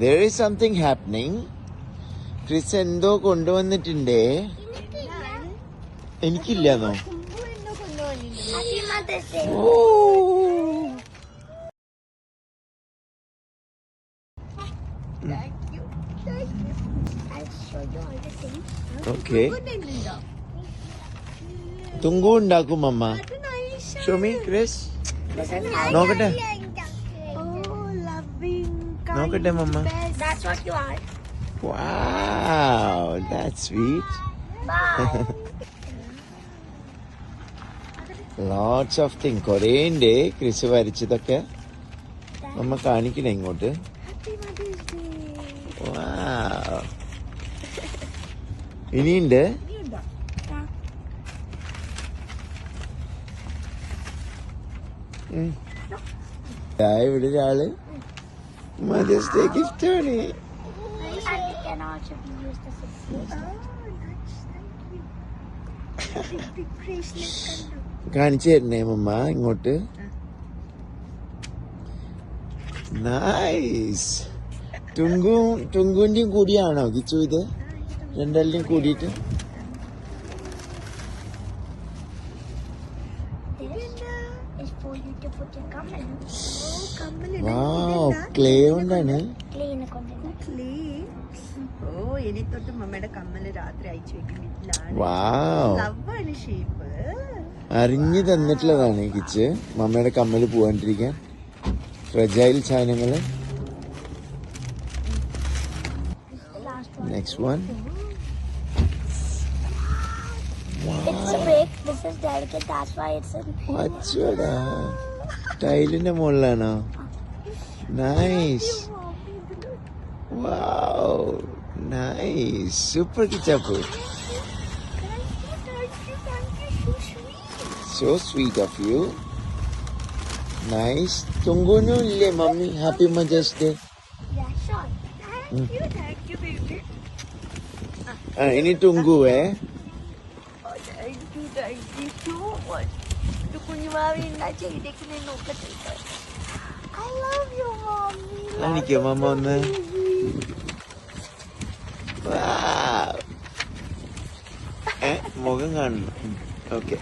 There is something happening. Chris എന്തോ കൊണ്ടുവന്നിട്ടുണ്ടേ. എനിക്കില്ലാന്നോ? Okay. തുങ്കു ഉണ്ടാക്കും അമ്മ. ഷോമി ക്രിസ് നോക്കട്ടെ നോക്കട്ടെ മമ്മ. Wow, that's sweet. Lots of things. കുറേ ഉണ്ട് ക്രിസ് വരച്ചതൊക്കെ. നമ്മ കാണിക്കണേ ഇങ്ങോട്ട്. Wow. ഇനിയുണ്ട്. ഇവിടെ ഒരാള് മദേഴ്സ് ഡേ ഗിഫ്റ്റ് ആണ്. കാണിച്ചു തരണേ മമ്മ ഇങ്ങോട്ട്. നൈസ്. ടുങ്കുവിന്റെയും കൂടിയാണോ കിച്ചു ഇത്? രണ്ടാളുടെയും കൂടിയിട്ട്. ക്ലേ കൊണ്ടാണ്. അറിഞ്ഞു തന്നിട്ടുള്ളതാണ് കിച്ച് മമ്മയുടെ കമ്മല് പോവാണ്ടിരിക്കാൻ. ഫ്രജൈൽ സാധനങ്ങള്. Next one. ടൈലിന്റെ മുകളിലാണോ? Nice. Wow, nice. Super kichapu. So sweet of you. Nice. Tungunu ille mummy. Happy Mother's Day. Yeah, sure. Thank you, baby. Ini tunggu Oh, thank you so much. Tukuni mami na chede kine nokatita. I love you, mommy. Kanikyo mama ഒന്ന്. Wow. മുഖം കാണണം. Okay.